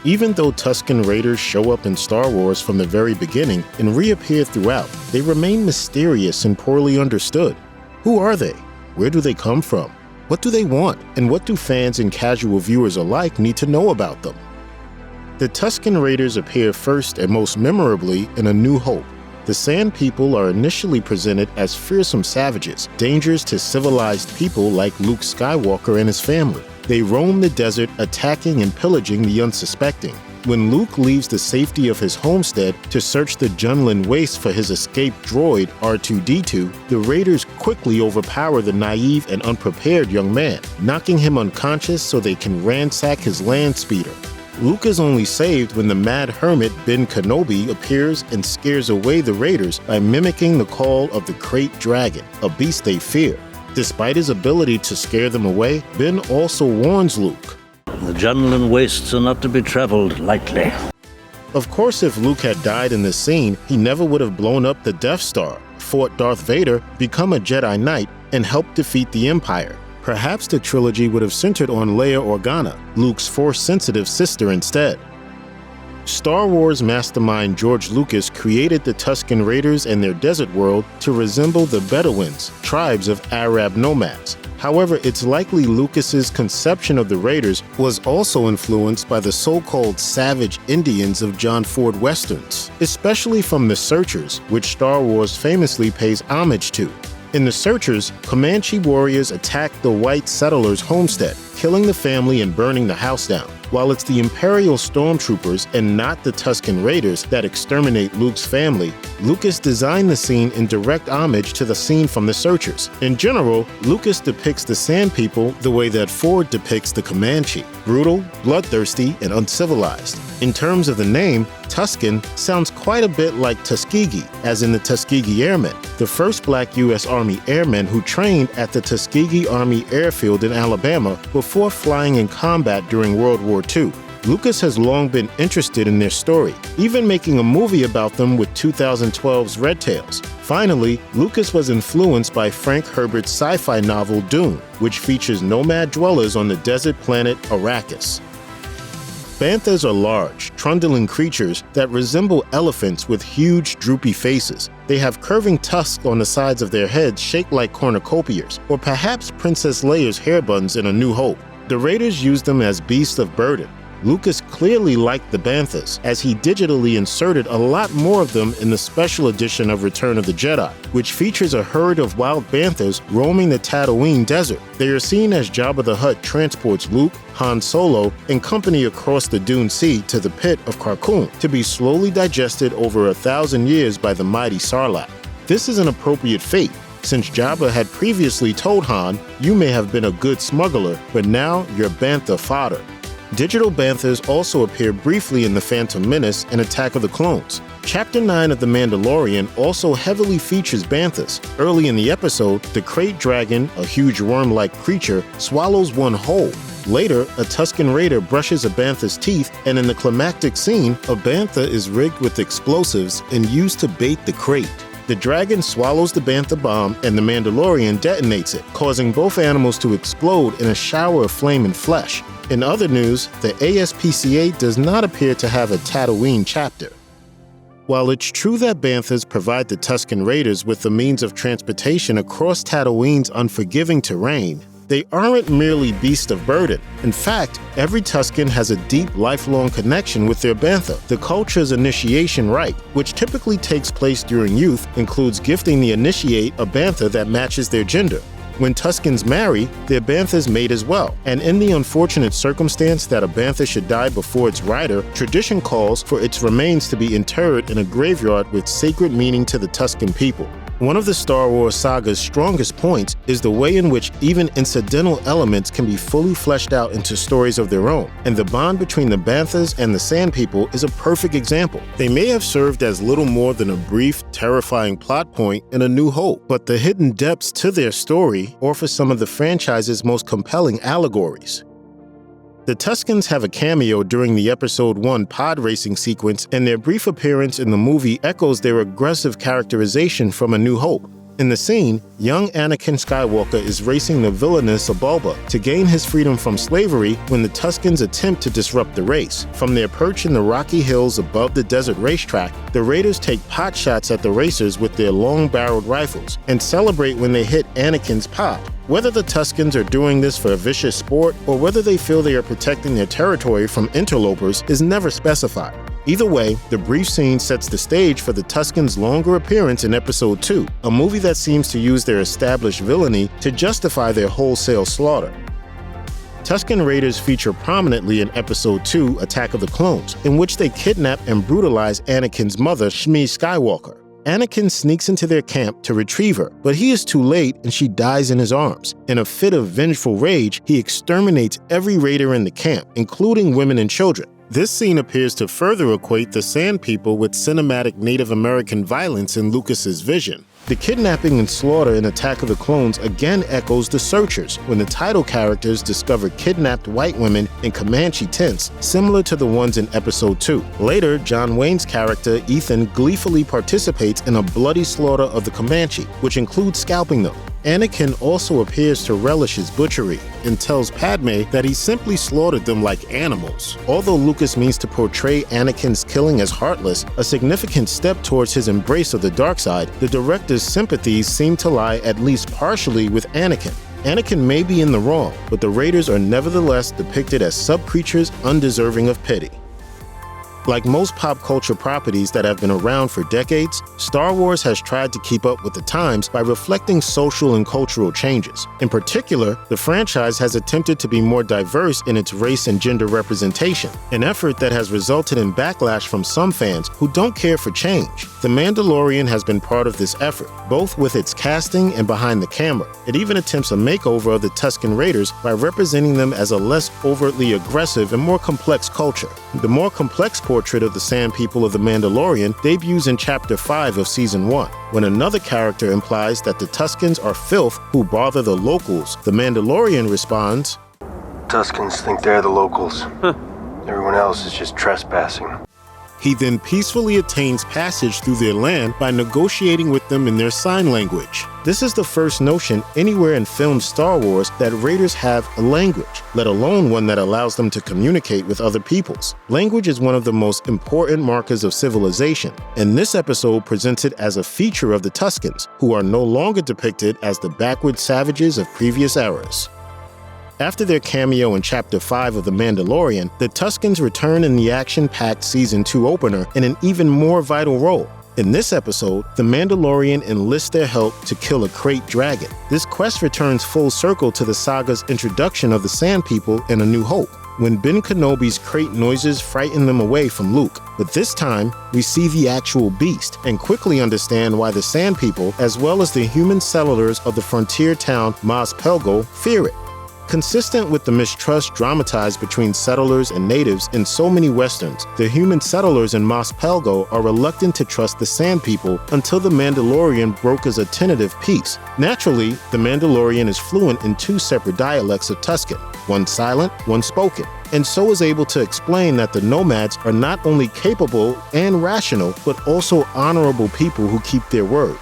Even though Tusken Raiders show up in Star Wars from the very beginning and reappear throughout, they remain mysterious and poorly understood. Who are they? Where do they come from? What do they want? And what do fans and casual viewers alike need to know about them? The Tusken Raiders appear first and most memorably in A New Hope. The Sand People are initially presented as fearsome savages, dangerous to civilized people like Luke Skywalker and his family. They roam the desert, attacking and pillaging the unsuspecting. When Luke leaves the safety of his homestead to search the Junlin Waste for his escaped droid R2-D2, the Raiders quickly overpower the naive and unprepared young man, knocking him unconscious so they can ransack his land speeder. Luke is only saved when the mad hermit Ben Kenobi appears and scares away the Raiders by mimicking the call of the Krayt Dragon, a beast they fear. Despite his ability to scare them away, Ben also warns Luke. The Junlin wastes are not to be traveled lightly. Of course, if Luke had died in this scene, he never would have blown up the Death Star, fought Darth Vader, become a Jedi Knight, and helped defeat the Empire. Perhaps the trilogy would have centered on Leia Organa, Luke's Force-sensitive sister, instead. Star Wars mastermind George Lucas created the Tusken Raiders and their desert world to resemble the Bedouins, tribes of Arab nomads. However, it's likely Lucas's conception of the Raiders was also influenced by the so-called savage Indians of John Ford Westerns, especially from The Searchers, which Star Wars famously pays homage to. In The Searchers, Comanche warriors attack the white settlers' homestead, killing the family and burning the house down. While it's the Imperial stormtroopers and not the Tusken Raiders that exterminate Luke's family, Lucas designed the scene in direct homage to the scene from The Searchers. In general, Lucas depicts the Sand People the way that Ford depicts the Comanche: brutal, bloodthirsty, and uncivilized. In terms of the name, Tusken sounds quite a bit like Tuskegee, as in the Tuskegee Airmen, the first Black U.S. Army airmen who trained at the Tuskegee Army Airfield in Alabama before flying in combat during World War II. Lucas has long been interested in their story, even making a movie about them with 2012's Red Tails. Finally, Lucas was influenced by Frank Herbert's sci-fi novel Dune, which features nomad dwellers on the desert planet Arrakis. Banthas are large, trundling creatures that resemble elephants with huge, droopy faces. They have curving tusks on the sides of their heads shaped like cornucopias, or perhaps Princess Leia's hair buns in A New Hope. The Raiders use them as beasts of burden. Lucas clearly liked the Banthas, as he digitally inserted a lot more of them in the special edition of Return of the Jedi, which features a herd of wild Banthas roaming the Tatooine desert. They are seen as Jabba the Hutt transports Luke, Han Solo, and company across the Dune Sea to the pit of Carkoon, to be slowly digested over 1,000 years by the mighty Sarlacc. This is an appropriate fate, since Jabba had previously told Han, "You may have been a good smuggler, but now you're Bantha fodder." Digital Banthas also appear briefly in The Phantom Menace and Attack of the Clones. Chapter 9 of The Mandalorian also heavily features Banthas. Early in the episode, the Krayt Dragon, a huge worm-like creature, swallows one whole. Later, a Tusken Raider brushes a Bantha's teeth, and in the climactic scene, a Bantha is rigged with explosives and used to bait the Krayt. The dragon swallows the Bantha bomb, and the Mandalorian detonates it, causing both animals to explode in a shower of flame and flesh. In other news, the ASPCA does not appear to have a Tatooine chapter. While it's true that Banthas provide the Tusken Raiders with the means of transportation across Tatooine's unforgiving terrain, they aren't merely beasts of burden. In fact, every Tusken has a deep, lifelong connection with their Bantha. The culture's initiation rite, which typically takes place during youth, includes gifting the initiate a Bantha that matches their gender. When Tuskens marry, their Banthas mate as well, and in the unfortunate circumstance that a Bantha should die before its rider, tradition calls for its remains to be interred in a graveyard with sacred meaning to the Tusken people. One of the Star Wars saga's strongest points is the way in which even incidental elements can be fully fleshed out into stories of their own, and the bond between the Banthas and the Sand People is a perfect example. They may have served as little more than a brief, terrifying plot point in A New Hope, but the hidden depths to their story offer some of the franchise's most compelling allegories. The Tuskens have a cameo during the Episode 1 pod racing sequence, and their brief appearance in the movie echoes their aggressive characterization from A New Hope. In the scene, young Anakin Skywalker is racing the villainous Bulba to gain his freedom from slavery when the Tuskens attempt to disrupt the race. From their perch in the rocky hills above the desert racetrack, the Raiders take pot shots at the racers with their long-barreled rifles and celebrate when they hit Anakin's pod. Whether the Tuskens are doing this for a vicious sport or whether they feel they are protecting their territory from interlopers is never specified. Either way, the brief scene sets the stage for the Tuskens' longer appearance in Episode 2, a movie that seems to use their established villainy to justify their wholesale slaughter. Tusken Raiders feature prominently in Episode 2, Attack of the Clones, in which they kidnap and brutalize Anakin's mother, Shmi Skywalker. Anakin sneaks into their camp to retrieve her, but he is too late and she dies in his arms. In a fit of vengeful rage, he exterminates every Raider in the camp, including women and children. This scene appears to further equate the Sand People with cinematic Native American violence in Lucas's vision. The kidnapping and slaughter in Attack of the Clones again echoes The Searchers, when the title characters discover kidnapped white women in Comanche tents, similar to the ones in Episode 2. Later, John Wayne's character, Ethan, gleefully participates in a bloody slaughter of the Comanche, which includes scalping them. Anakin also appears to relish his butchery and tells Padme that he simply slaughtered them like animals. Although Lucas means to portray Anakin's killing as heartless, a significant step towards his embrace of the dark side, the director's sympathies seem to lie at least partially with Anakin. Anakin may be in the wrong, but the Raiders are nevertheless depicted as sub-creatures undeserving of pity. Like most pop culture properties that have been around for decades, Star Wars has tried to keep up with the times by reflecting social and cultural changes. In particular, the franchise has attempted to be more diverse in its race and gender representation, an effort that has resulted in backlash from some fans who don't care for change. The Mandalorian has been part of this effort, both with its casting and behind the camera. It even attempts a makeover of the Tusken Raiders by representing them as a less overtly aggressive and more complex culture. The more complex portrait of the Sand People of The Mandalorian debuts in Chapter 5 of Season 1, when another character implies that the Tuskens are filth who bother the locals. The Mandalorian responds, "Tuskens think they're the locals. Everyone else is just trespassing." He then peacefully attains passage through their land by negotiating with them in their sign language. This is the first notion anywhere in film Star Wars that Raiders have a language, let alone one that allows them to communicate with other peoples. Language is one of the most important markers of civilization, and this episode presents it as a feature of the Tuskens, who are no longer depicted as the backward savages of previous eras. After their cameo in Chapter 5 of The Mandalorian, the Tuskens return in the action-packed Season 2 opener in an even more vital role. In this episode, the Mandalorian enlists their help to kill a krayt dragon. This quest returns full circle to the saga's introduction of the Sand People in A New Hope, when Ben Kenobi's krayt noises frighten them away from Luke. But this time, we see the actual beast and quickly understand why the Sand People, as well as the human settlers of the frontier town Mos Pelgo, fear it. Consistent with the mistrust dramatized between settlers and natives in so many westerns, the human settlers in Mos Pelgo are reluctant to trust the Sand People until the Mandalorian brokers a tentative peace. Naturally, the Mandalorian is fluent in two separate dialects of Tusken, one silent, one spoken, and so is able to explain that the nomads are not only capable and rational, but also honorable people who keep their word.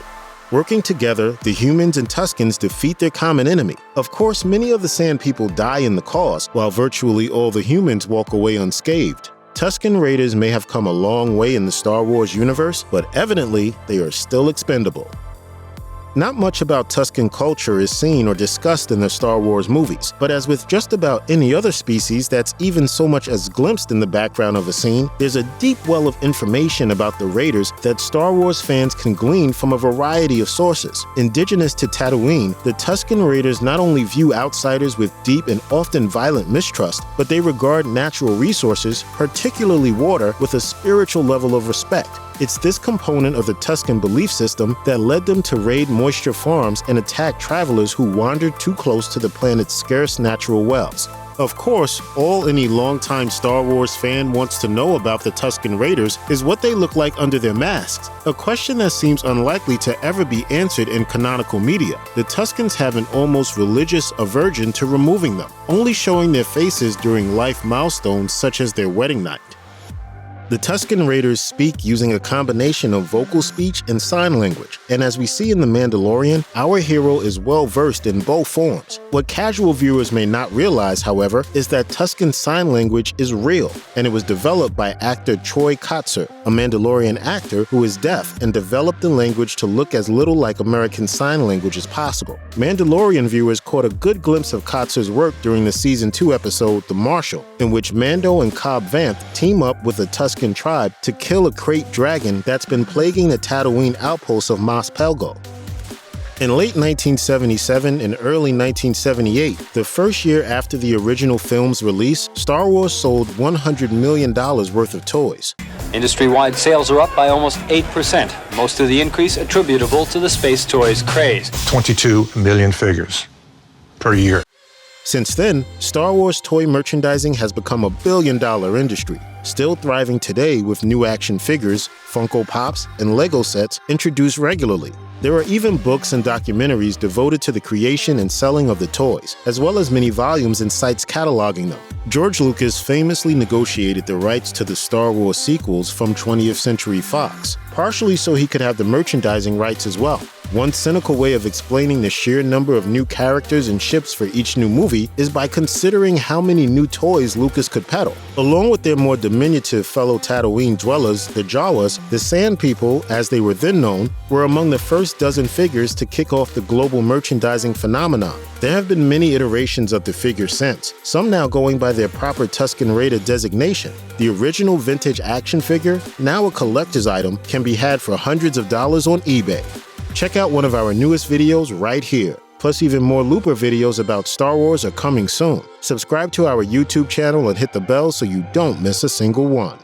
Working together, the humans and Tuskens defeat their common enemy. Of course, many of the Sand People die in the cause, while virtually all the humans walk away unscathed. Tusken Raiders may have come a long way in the Star Wars universe, but evidently, they are still expendable. Not much about Tusken culture is seen or discussed in the Star Wars movies, but as with just about any other species that's even so much as glimpsed in the background of a scene, there's a deep well of information about the Raiders that Star Wars fans can glean from a variety of sources. Indigenous to Tatooine, the Tusken Raiders not only view outsiders with deep and often violent mistrust, but they regard natural resources, particularly water, with a spiritual level of respect. It's this component of the Tusken belief system that led them to raid moisture farms and attack travelers who wandered too close to the planet's scarce natural wells. Of course, all any longtime Star Wars fan wants to know about the Tusken Raiders is what they look like under their masks, a question that seems unlikely to ever be answered in canonical media. The Tuskens have an almost religious aversion to removing them, only showing their faces during life milestones such as their wedding night. The Tusken Raiders speak using a combination of vocal speech and sign language, and as we see in The Mandalorian, our hero is well versed in both forms. What casual viewers may not realize, however, is that Tusken Sign Language is real, and it was developed by actor Troy Kotsur, a Mandalorian actor who is deaf and developed the language to look as little like American Sign Language as possible. Mandalorian viewers caught a good glimpse of Kotsur's work during the Season 2 episode The Marshal, in which Mando and Cobb Vanth team up with a Tusken tribe to kill a crate dragon that's been plaguing the Tatooine outpost of Mos Pelgo. In late 1977 and early 1978, the first year after the original film's release, Star Wars sold $100 million worth of toys. Industry-wide sales are up by almost 8%, most of the increase attributable to the space toys craze. 22 million figures per year. Since then, Star Wars toy merchandising has become a billion-dollar industry, still thriving today with new action figures, Funko Pops, and Lego sets introduced regularly. There are even books and documentaries devoted to the creation and selling of the toys, as well as many volumes and sites cataloging them. George Lucas famously negotiated the rights to the Star Wars sequels from 20th Century Fox, partially so he could have the merchandising rights as well. One cynical way of explaining the sheer number of new characters and ships for each new movie is by considering how many new toys Lucas could peddle. Along with their more diminutive fellow Tatooine dwellers, the Jawas, the Sand People, as they were then known, were among the first dozen figures to kick off the global merchandising phenomenon. There have been many iterations of the figure since, some now going by their proper Tusken Raider designation. The original vintage action figure, now a collector's item, can be had for hundreds of dollars on eBay. Check out one of our newest videos right here. Plus, even more Looper videos about Star Wars are coming soon. Subscribe to our YouTube channel and hit the bell so you don't miss a single one.